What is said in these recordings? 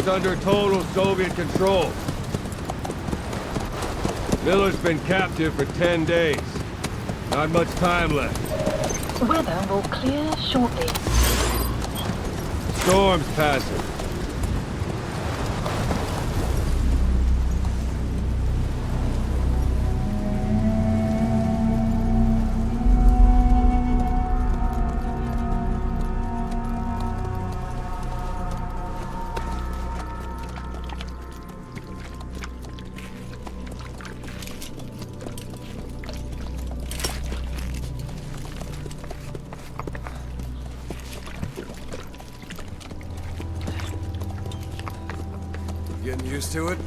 is under total Soviet control. Miller's been captive for 10 days. Not much time left. Weather will clear shortly. Storm's passing. Getting used to it?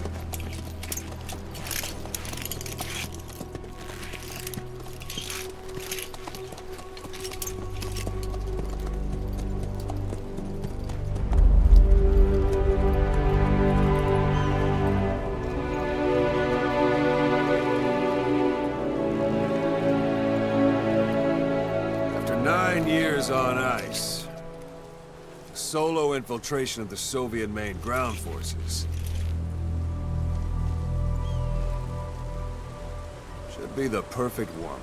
After 9 years on ice, solo infiltration of the Soviet main ground forces. Should be the perfect warm-up.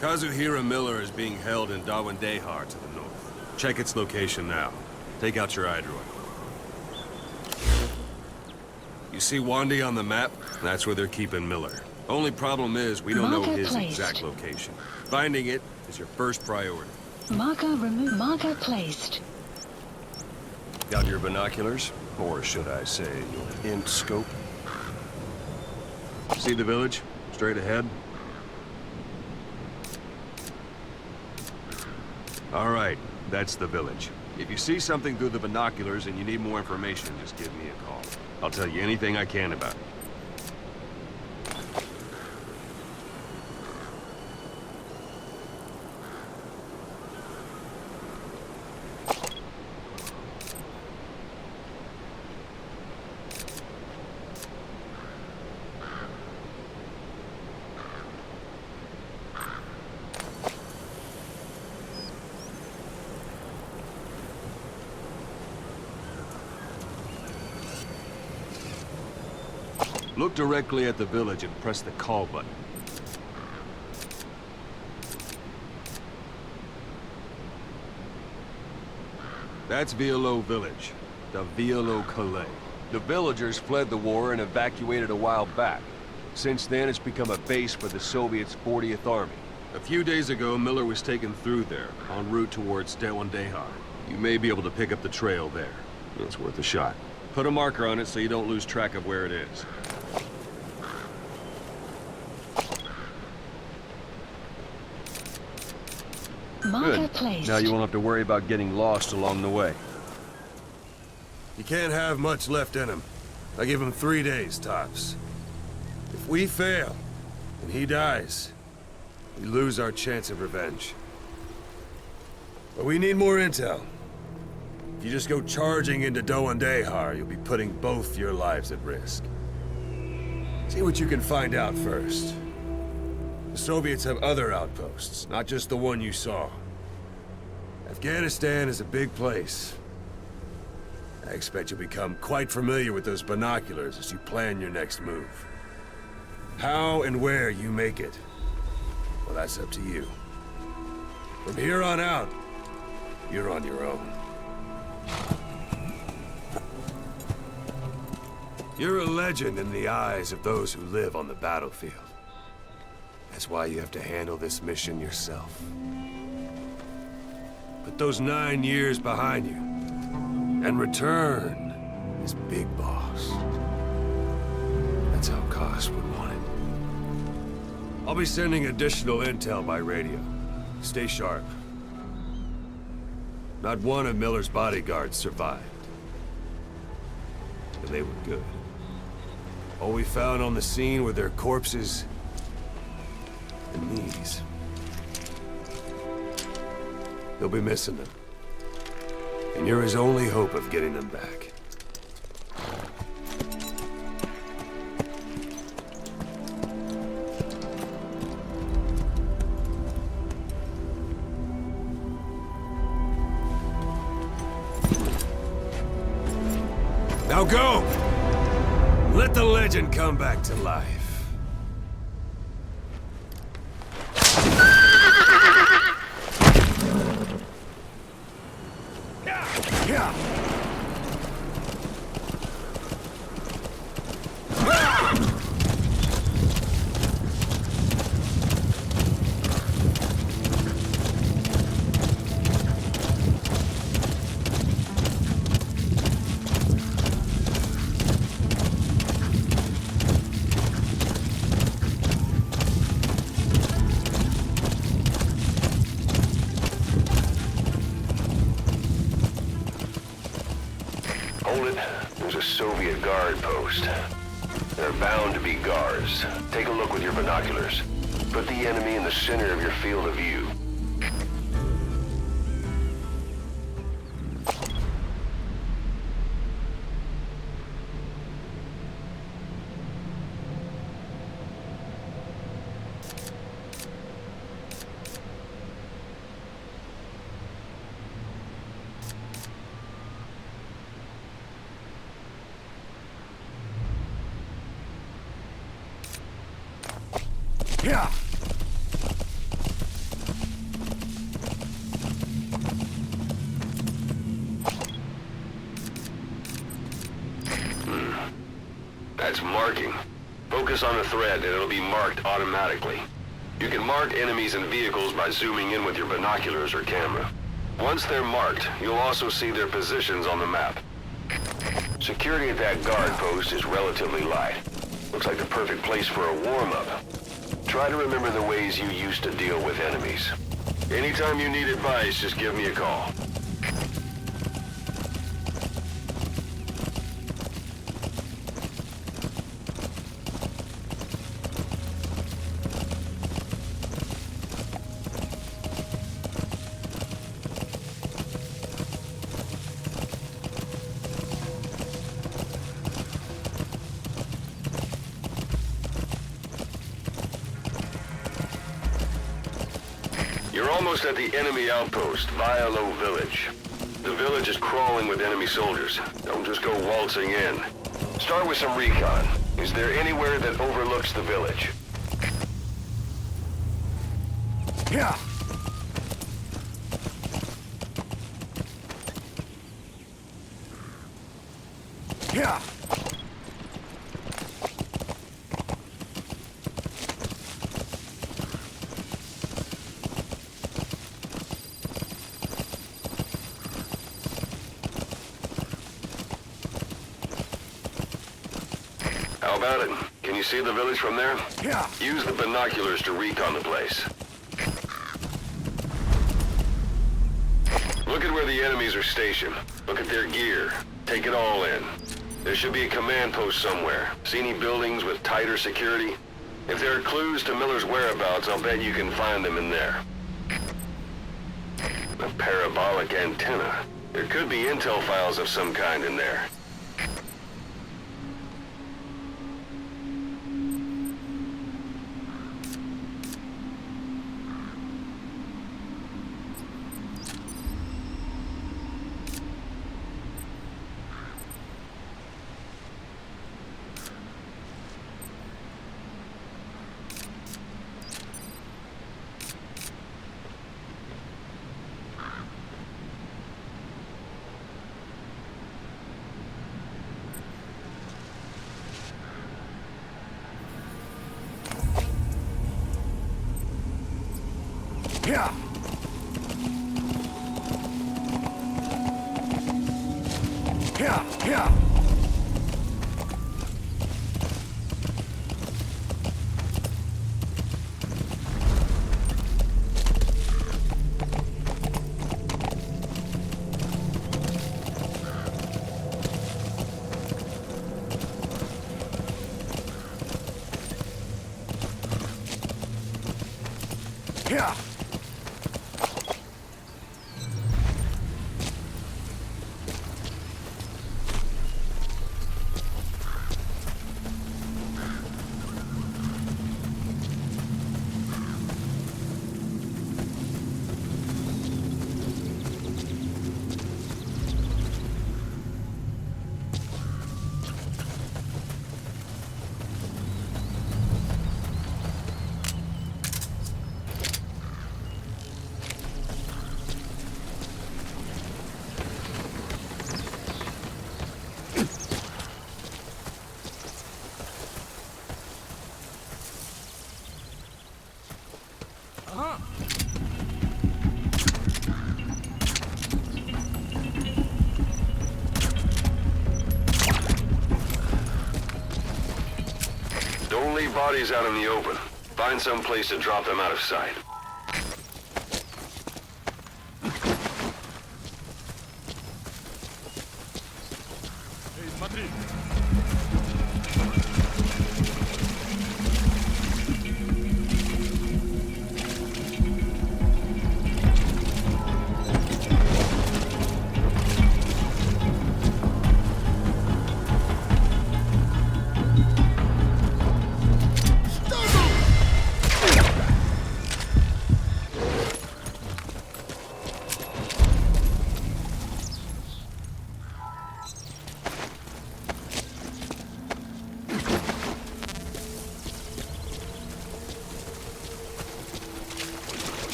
Kazuhira Miller is being held in Dawandehar to the north. Check its location now. Take out your iDroid. You see Wandi on the map? That's where they're keeping Miller. Only problem is, we don't know his exact location. Finding it is your first priority. Marker removed. Marker placed. Got your binoculars? Or should I say, your int scope? See the village? Straight ahead? All right, that's the village. If you see something through the binoculars and you need more information, just give me a call. I'll tell you anything I can about it. Look directly at the village and press the call button. That's Violo Village, the Violo Calais. The villagers fled the war and evacuated a while back. Since then, it's become a base for the Soviets' 40th Army. A few days ago, Miller was taken through there, en route towards Dawandehar. You may be able to pick up the trail there. It's worth a shot. Put a marker on it so you don't lose track of where it is. Marker placed. Now you won't have to worry about getting lost along the way. You can't have much left in him. I give him 3 days, tops. If we fail, and he dies, we lose our chance of revenge. But we need more intel. If you just go charging into Dawandehar, you'll be putting both your lives at risk. See what you can find out first. The Soviets have other outposts, not just the one you saw. Afghanistan is a big place. I expect you'll become quite familiar with those binoculars as you plan your next move. How and where you make it, well, that's up to you. From here on out, you're on your own. You're a legend in the eyes of those who live on the battlefield. That's why you have to handle this mission yourself. Put those 9 years behind you, and return as Big Boss. That's how Koss would want it. I'll be sending additional intel by radio. Stay sharp. Not one of Miller's bodyguards survived. And they were good. All we found on the scene were their corpses and knees. He'll be missing them. And you're his only hope of getting them back. Now go! Let the legend come back to life. Yeah. Hold it. There's a Soviet guard post. They're bound to be guards. Take a look with your binoculars. Put the enemy in the center of your field of view. Yeah. That's marking. Focus on a thread and it'll be marked automatically. You can mark enemies and vehicles by zooming in with your binoculars or camera. Once they're marked, you'll also see their positions on the map. Security at that guard post is relatively light. Looks like the perfect place for a warm-up. Try to remember the ways you used to deal with enemies. Anytime you need advice, just give me a call. You're almost at the enemy outpost, Vialo Village. The village is crawling with enemy soldiers. Don't just go waltzing in. Start with some recon. Is there anywhere that overlooks the village? Yeah. Yeah. How about it? Can you see the village from there? Yeah. Use the binoculars to recon the place. Look at where the enemies are stationed. Look at their gear. Take it all in. There should be a command post somewhere. See any buildings with tighter security? If there are clues to Miller's whereabouts, I'll bet you can find them in there. A parabolic antenna. There could be intel files of some kind in there. Yeah. Yeah. Yeah. Yeah. Don't leave bodies out in the open. Find some place to drop them out of sight.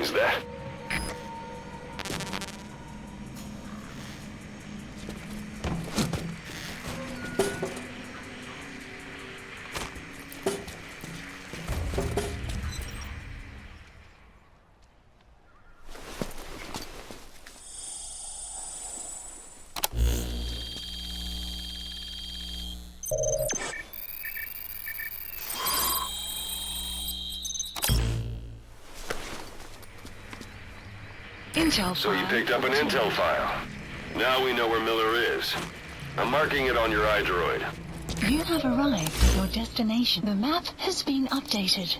Is that? Intel So you file picked up an intel file. Now we know where Miller is. I'm marking it on your iDroid. You have arrived at your destination. The map has been updated.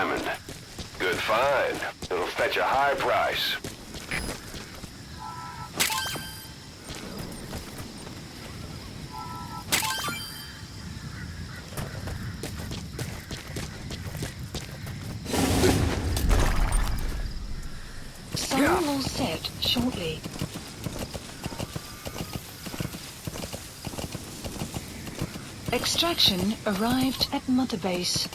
diamond. Good find. It'll fetch a high price. Sun will set shortly. Extraction arrived at Mother Base.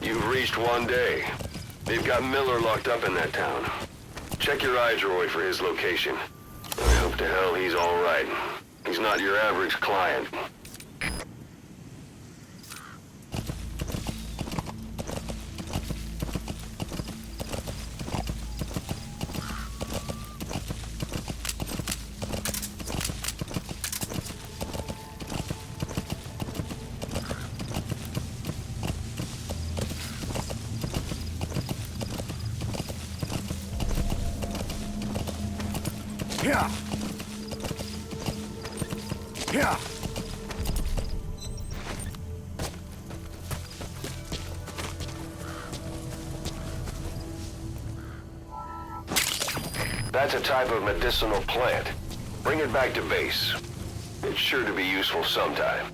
You've reached one day. They've got Miller locked up in that town. Check your iDroid for his location. I hope to hell he's all right. He's not your average client. Yeah. Yeah. That's a type of medicinal plant. Bring it back to base. It's sure to be useful sometime.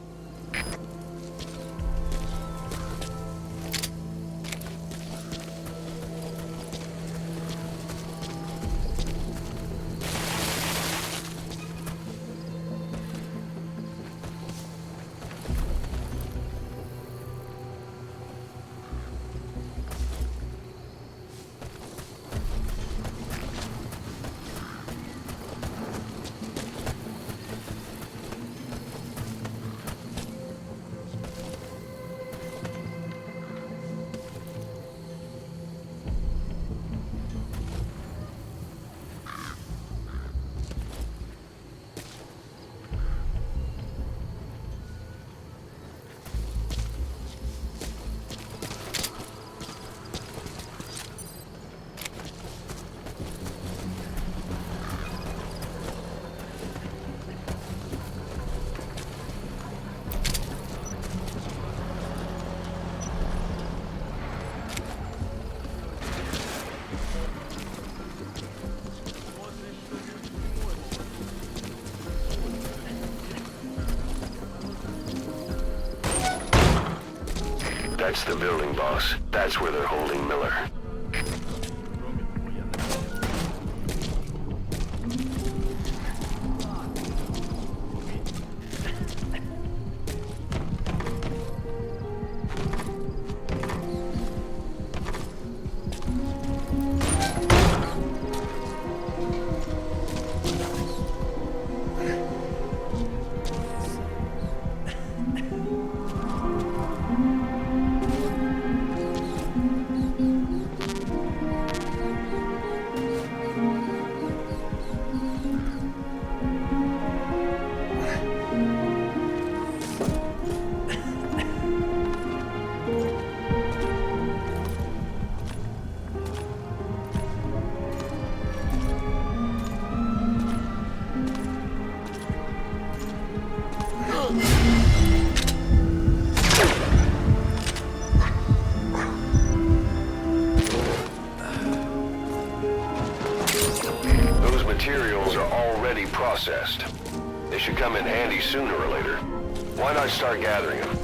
That's the building, boss. That's where they're holding Miller. materials are already processed. They should come in handy sooner or later. Why not start gathering them?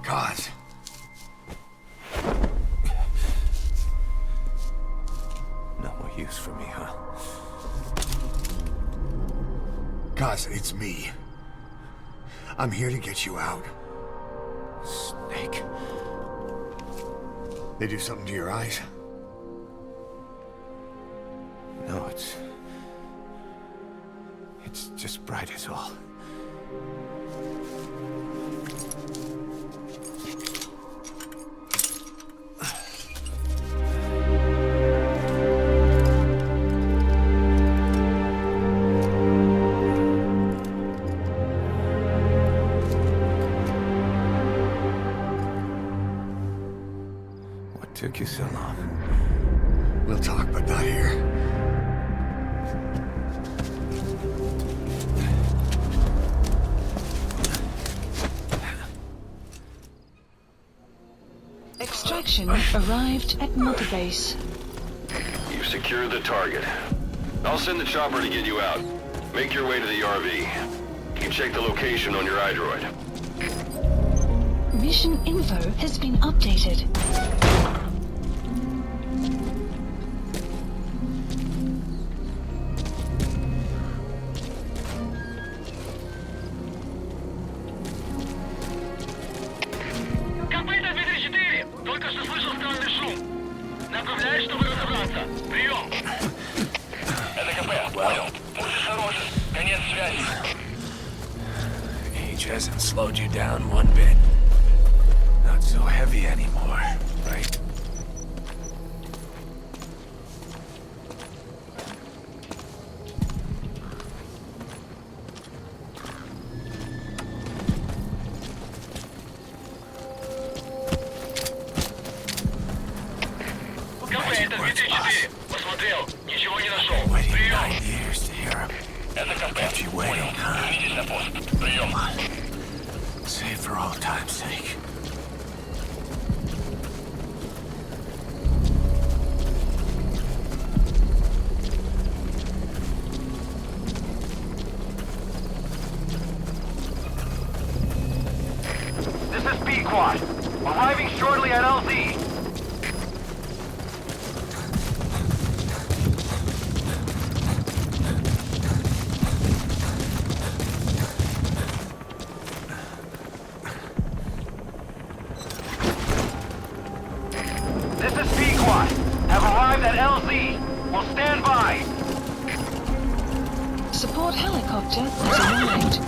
God. No more use for me, huh? Cause it's me. I'm here to get you out. Snake. They do something to your eyes? No, it's just bright as all. What took you so long? We'll talk, but not here. Extraction arrived at Mother Base. You've secured the target. I'll send the chopper to get you out. Make your way to the RV. You can check the location on your iDroid. Mission info has been updated. Age hasn't slowed you down one bit. Not so heavy anymore, right? Waiting 9 years to hear him. Kept you waiting, huh? Come on. Say it for old time's sake. This is B-Quad. Arriving shortly at LZ. This is B-Quad. Have arrived at LZ. Will stand by. Support helicopter has arrived.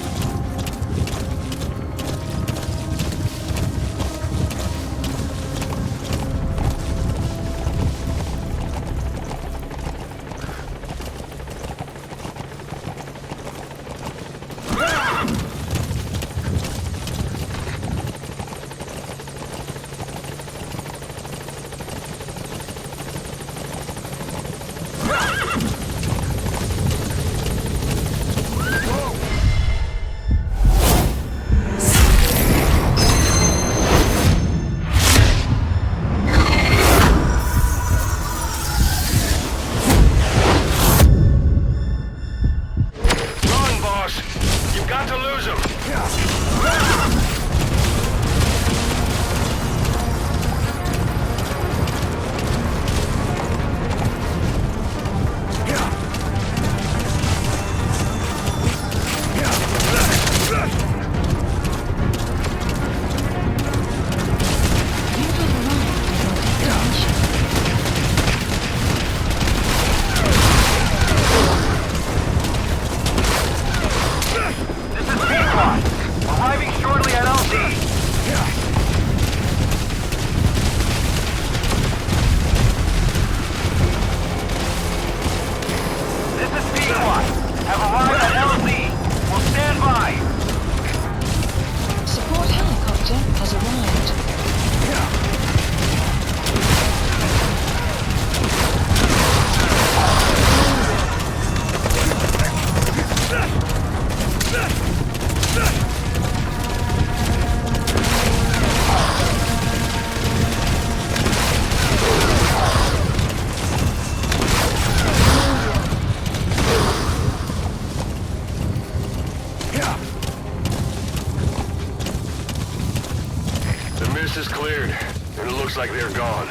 Looks like they're gone.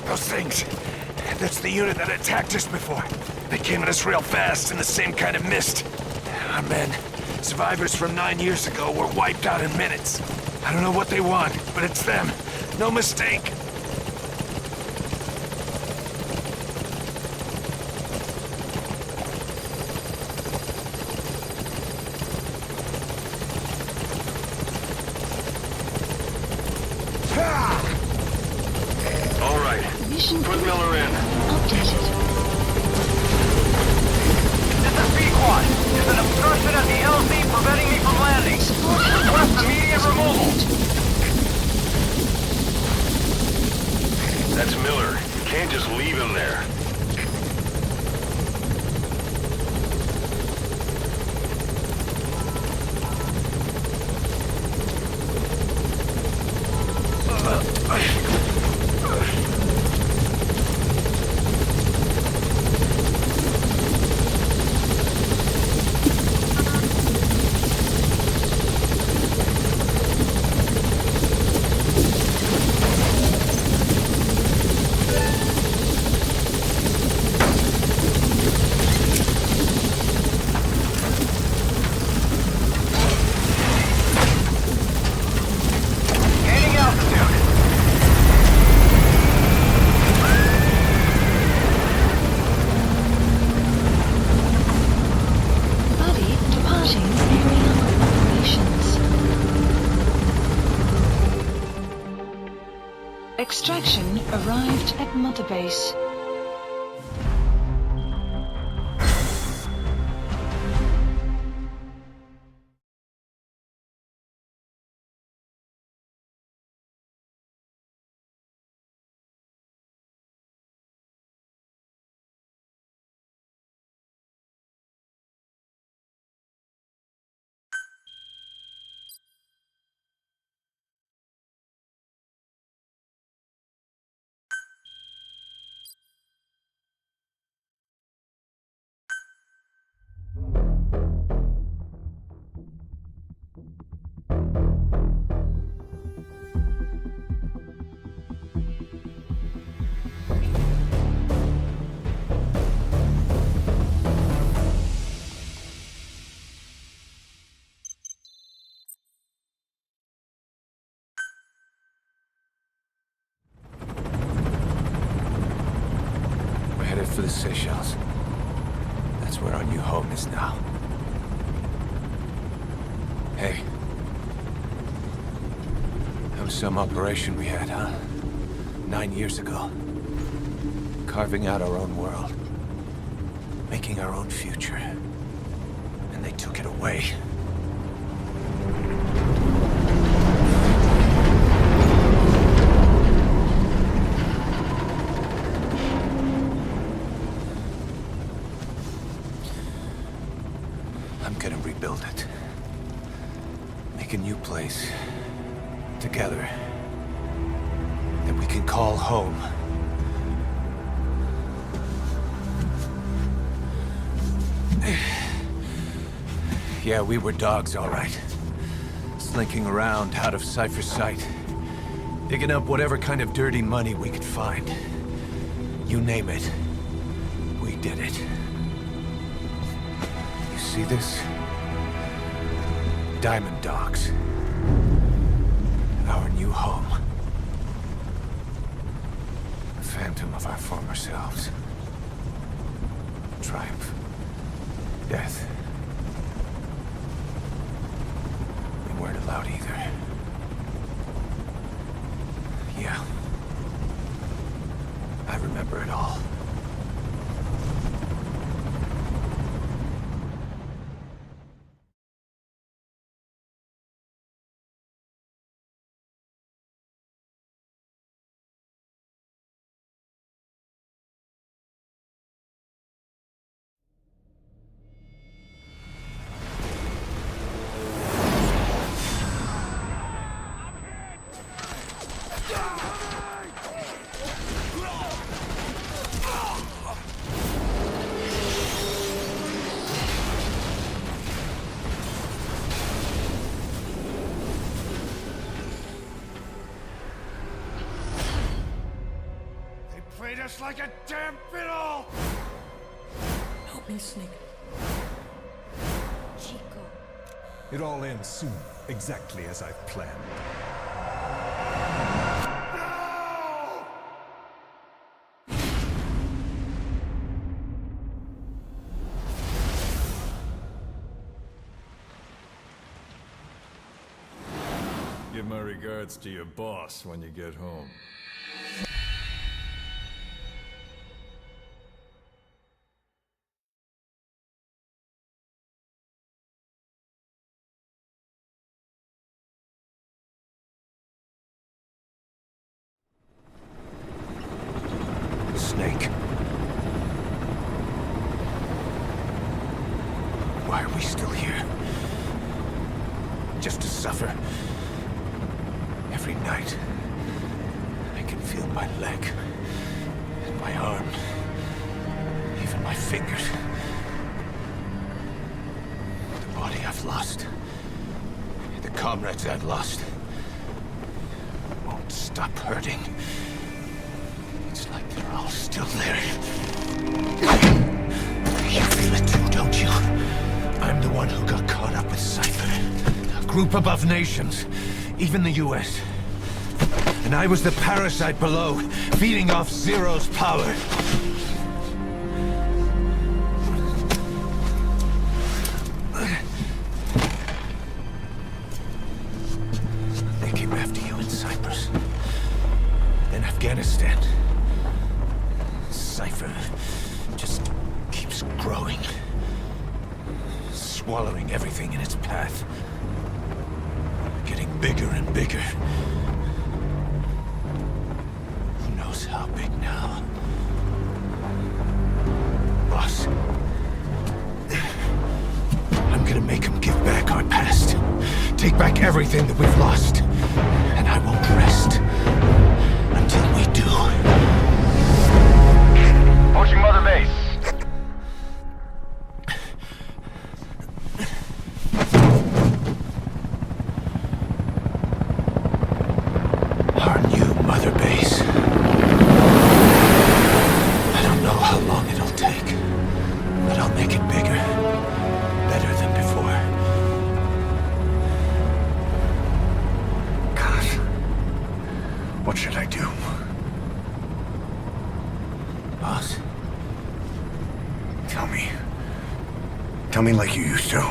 Those things. That's the unit that attacked us before. They came at us real fast in the same kind of mist. Our men, survivors from 9 years ago, were wiped out in minutes. I don't know what they want, but it's them. No mistake. All right. Mission Put Miller in. updated. This is Pequod. There's an obstruction at the LZ preventing me from landing. Request immediate removal. That's Miller. You can't just leave him there. Gaining altitude. Buddy departing area of operations. Extraction arrived at Mother Base. We're headed for the Seychelles. That's where our new home is now. Hey. That was some operation we had, huh? 9 years ago. Carving out our own world. Making our own future. And they took it away. I'm gonna rebuild it. Make a new place. Together. That we can call home. Yeah, we were dogs, all right. Slinking around out of Cypher's sight. Digging up whatever kind of dirty money we could find. You name it. We did it. You see this? Diamond Dogs. Our new home. A phantom of our former selves. Triumph. Death. We weren't allowed either. Yeah. I remember it all. treat us like a damn fiddle! Help me, Snake. Chico. It all ends soon, exactly as I've planned. Give my regards to your boss when you get home. Snake. Why are we still here? Just to suffer. Every night, I can feel my leg, and my arm, even my fingers. The body I've lost, the comrades I've lost, won't stop hurting. It's like they're all still there. You feel it too, don't you? I'm the one who got caught up with Cypher. A group above nations, even the US. And I was the parasite below, feeding off Zero's power. They came after you in Cyprus. Then Afghanistan. Cypher just keeps growing. Swallowing everything in its path. Getting bigger and bigger. How big now? Boss. I'm gonna make him give back our past. Take back everything that we've lost. And I won't rest until we do. Approaching Mother Base. Our new Mother Base. How long it'll take, but I'll make it bigger, better than before. God, what should I do? Boss? Tell me. Tell me like you used to.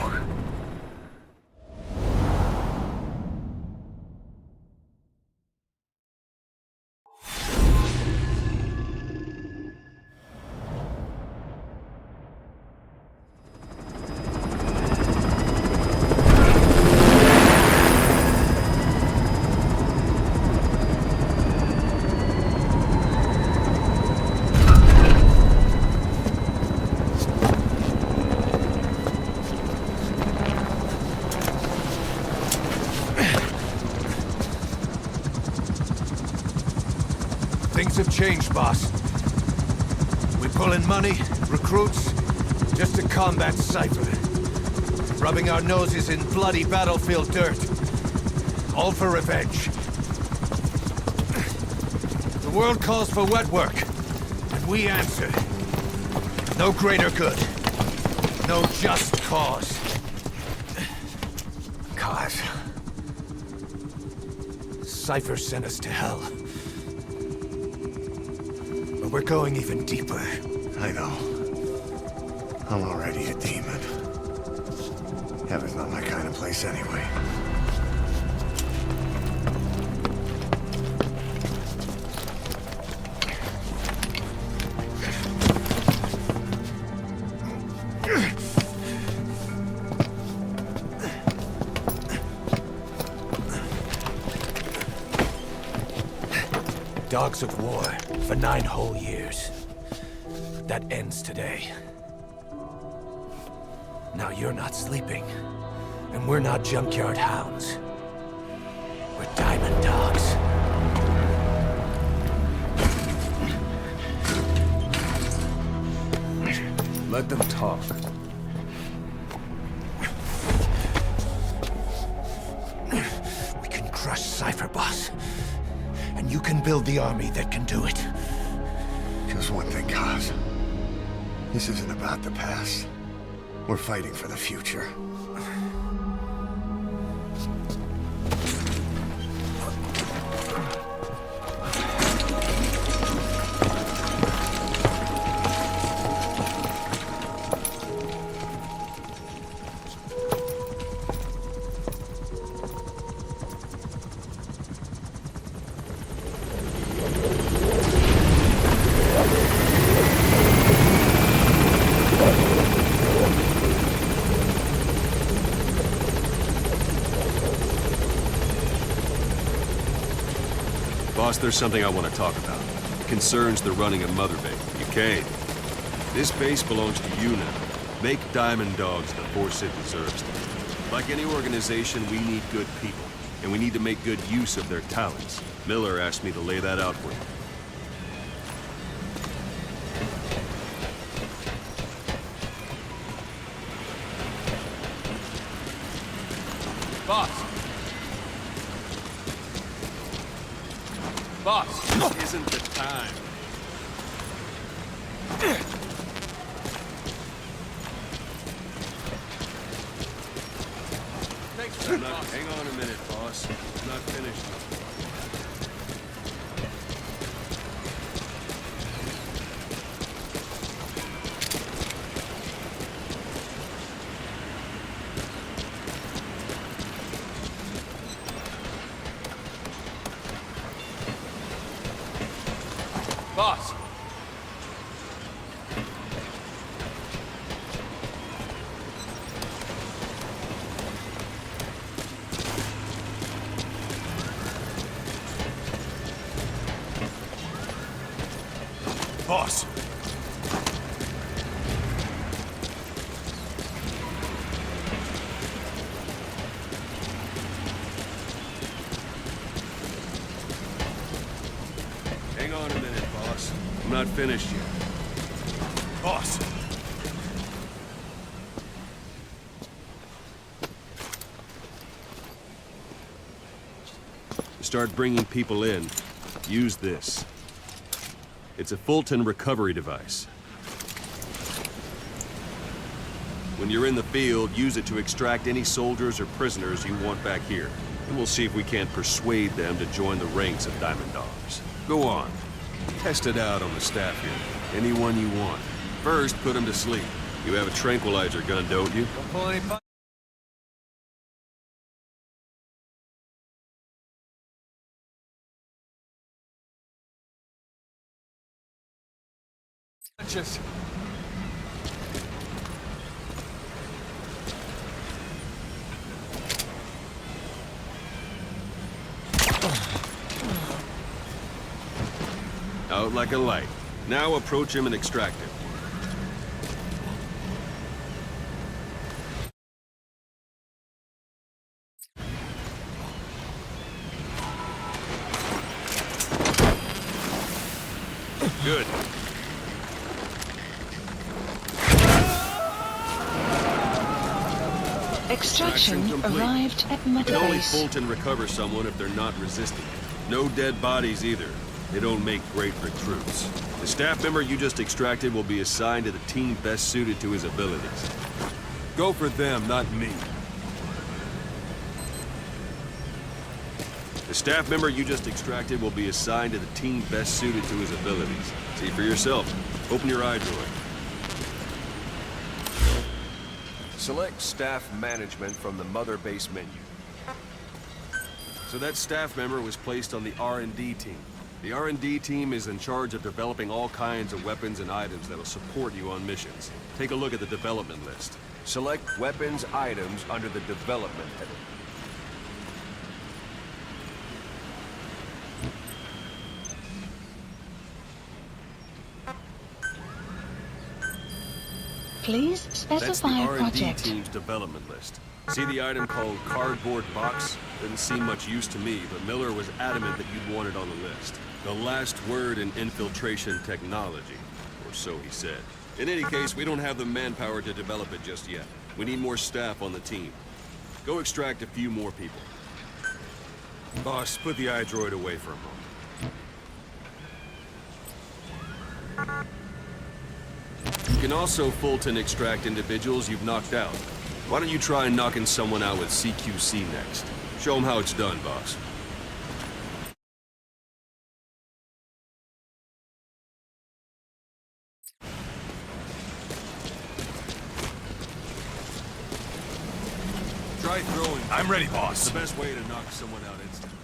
Things have changed, boss. We pull in money, recruits, just to combat Cypher. Rubbing our noses in bloody battlefield dirt. All for revenge. The world calls for wet work, and we answer. No greater good. No just cause. Cause? Cypher sent us to hell. But we're going even deeper. I know. I'm already a demon. Heaven's not my kind of place anyway. Dogs of war for 9 whole years. That ends today. Now you're not sleeping, and we're not junkyard hounds. We're diamond dogs. Let them talk. We can crush Cypher, boss. And you can build the army that can do it. Just one thing, Kaz. This isn't about the past. We're fighting for the future. Boss, there's something I want to talk about. It concerns the running of Mother Base. You came. This base belongs to you now. Make Diamond Dogs the force it deserves. Like any organization, we need good people, and we need to make good use of their talents. Miller asked me to lay that out for you. Boss! Boss! This isn't the time. Hang on a minute, boss. I'm not finished. Boss! Boss! Hang on a minute, boss. I'm not finished yet. Boss! To start bringing people in, use this. It's a Fulton recovery device. When you're in the field, use it to extract any soldiers or prisoners you want back here. And we'll see if we can't persuade them to join the ranks of Diamond Dogs. Go on. Test it out on the staff here. Anyone you want. First, put them to sleep. You have a tranquilizer gun, don't you? Don't pull any punches. Out like a light. Now approach him and extract him. Good. Extraction complete. arrived at Mother Can only Base. Fulton recover someone if they're not resisting. No dead bodies either. They don't make great recruits. The staff member you just extracted will be assigned to the team best suited to his abilities. Go for them, not me. The staff member you just extracted will be assigned to the team best suited to his abilities. See for yourself. Open your eye droid. Select staff management from the Mother Base menu. So that staff member was placed on the R&D team. The R&D team is in charge of developing all kinds of weapons and items that'll support you on missions. Take a look at the development list. Select weapons items under the development heading. Please That's specify the a R&D project. team's development list. See the item called cardboard box? Didn't seem much use to me, but Miller was adamant that you'd want it on the list. The last word in infiltration technology, or so he said. In any case, we don't have the manpower to develop it just yet. We need more staff on the team. Go extract a few more people. Boss, put the eye droid away for a moment. You can also Fulton extract individuals you've knocked out. Why don't you try knocking someone out with CQC next? Show them how it's done, boss. Try throwing. I'm ready, boss. It's the best way to knock someone out instantly.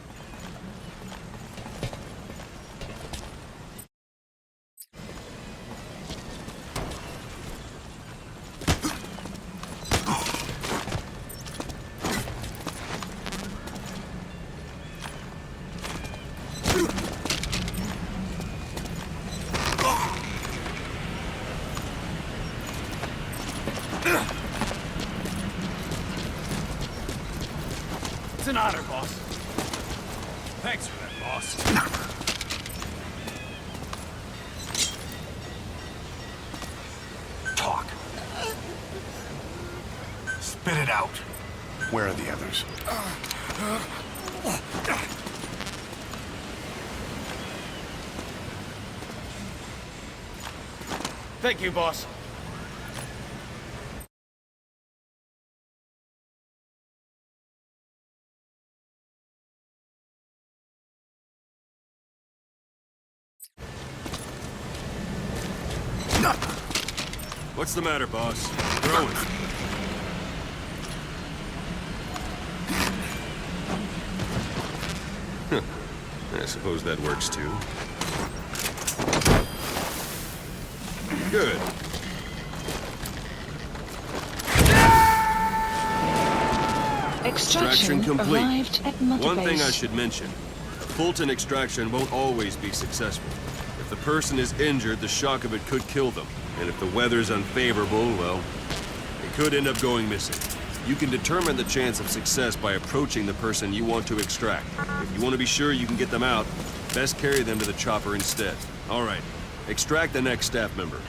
It's an honor, boss. Thanks for that, boss. Talk. Spit it out. Where are the others? Thank you, boss. What's the matter, boss? Throw it. I suppose that works too. Good. Extraction complete. arrived at Mother One thing Base. I should mention. Fulton extraction won't always be successful. If the person is injured, the shock of it could kill them. And if the weather's unfavorable, well, it could end up going missing. You can determine the chance of success by approaching the person you want to extract. If you want to be sure you can get them out, best carry them to the chopper instead. All right, extract the next staff member.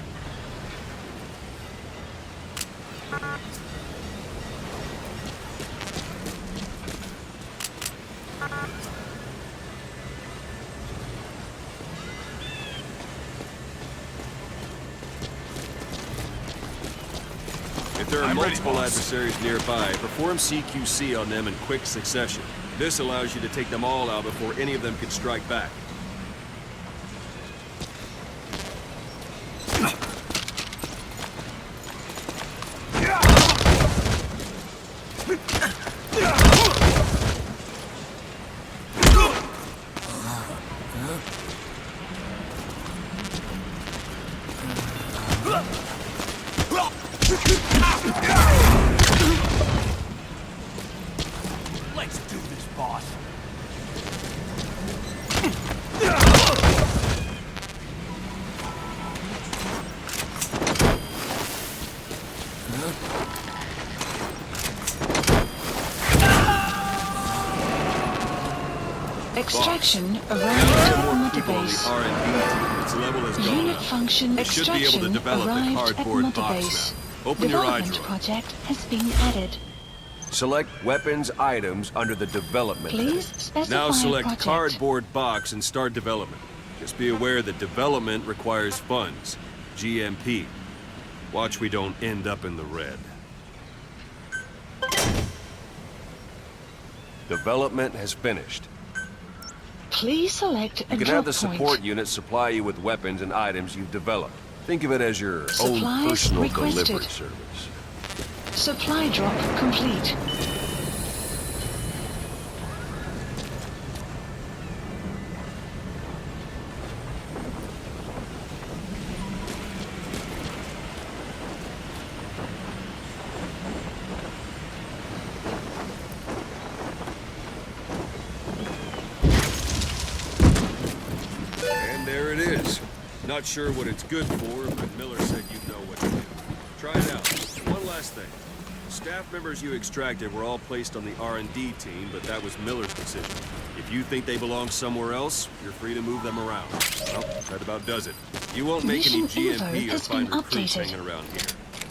If there are multiple adversaries nearby, perform CQC on them in quick succession. This allows you to take them all out before any of them can strike back. Let's do this, boss. Extraction arrived There are at more Mother people on the Base. R&D team. Its level has gone Unit up. function You should be able to extraction develop the arrived at cardboard Mother box Base. now. Open your eye Development drawer. project has been added. Select weapons items under the development Please heading. specify Now select project. cardboard box and start development. Just be aware that development requires funds. GMP. Watch we don't end up in the red. Development has finished. Please select a You can drop have the point. support unit supply you with weapons and items you've developed. Think of it as your own Supplies personal requested. delivery service. Supply drop complete. And there it is. Not sure what it's good for, but Miller said you'd know what to do. Try it out. One last thing. Staff members you extracted were all placed on the R&D team, but that was Miller's decision. If you think they belong somewhere else, you're free to move them around. Well, that about does it. You won't make any Mission info GMP or has find been recruits updated. hanging around here.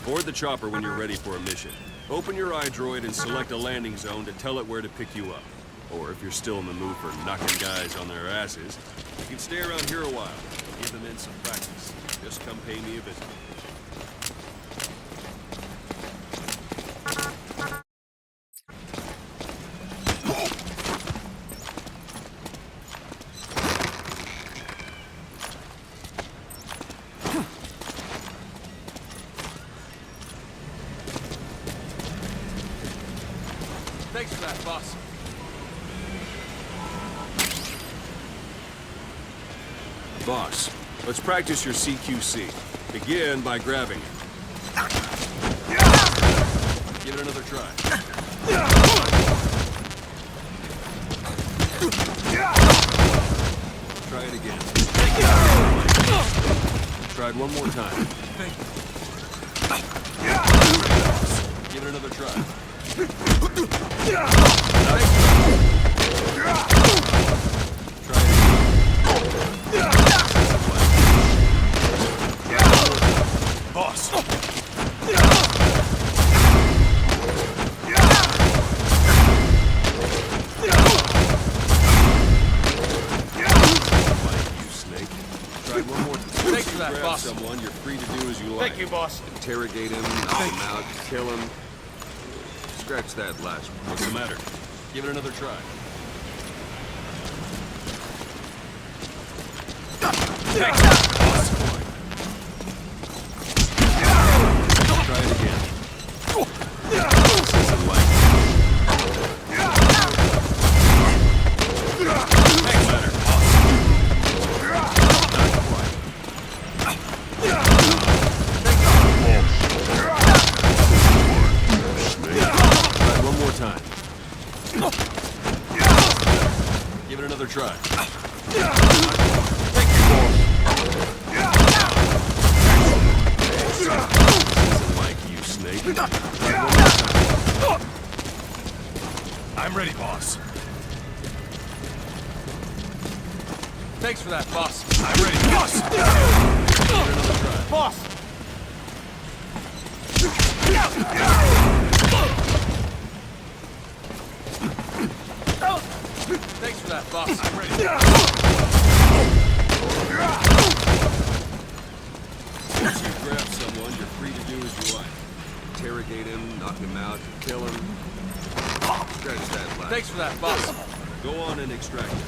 Board the chopper when you're ready for a mission. Open your iDroid and select a landing zone to tell it where to pick you up. Or if you're still in the mood for knocking guys on their asses, you can stay around here a while. Give the men some practice. Just come pay me a visit. Thanks for that, boss. Boss, let's practice your CQC. Begin by grabbing it. Give it another try. Try it again. Try it one more time. Give it another try. Boss. Thanks for that, boss. Someone, you're free to do as you like. Thank you, boss. Interrogate him, knock him out, kill him. Scratch that last one. What's the matter? Give it another try. Thanks, boss. Try it again. This isn't like it. Thanks, matter, boss. Not quite. Try it one more time. Give it another try. Thank you, boss. This isn't like you, Snake. Try it one more time. I'm ready, boss. Thanks for that, boss. I'm ready, boss. Give it another try. Boss! Thanks for that, boss. I'm ready. Once you grab someone, you're free to do as you like. Interrogate him, knock him out, kill him. Scratch that last. Thanks for that, boss. Go on and extract him.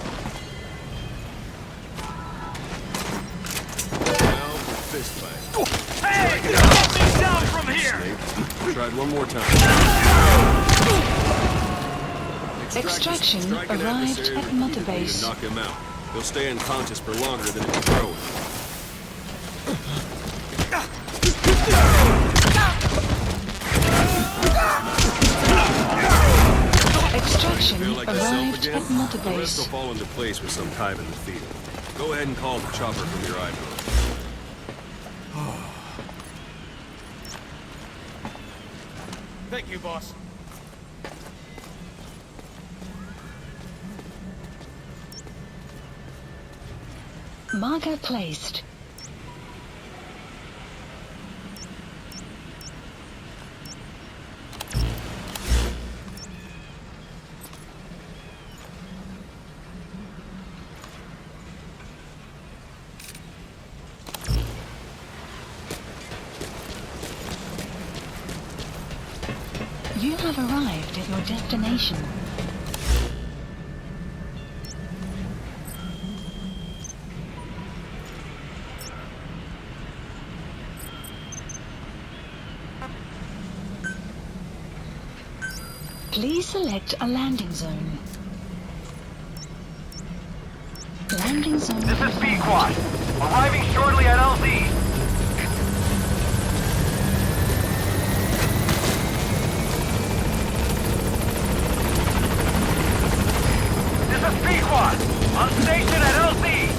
Now for fist fight. Hey! Get me down from here! Snake. Tried one more time. Extraction Strike an arrived adversary at repeatedly Mother Base. to knock him out. He'll stay unconscious for longer than if you throw him. Extraction Feel like yourself arrived again? at Mother The rest Base. will fall into place with some time in the field. Go ahead and call the chopper from your eyebrow. Thank you, boss. Marker placed. You have arrived at your destination. Please select a landing zone. Landing zone. This is B-Quad. Arriving shortly at LZ. This is B-Quad. On station at LZ.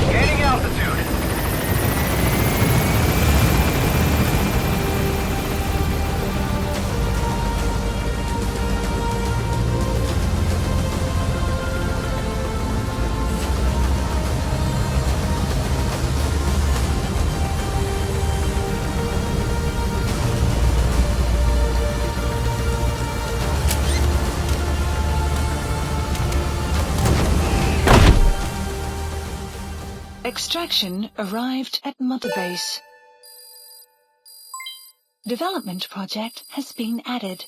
Gaining altitude. Extraction arrived at Mother Base. Development project has been added.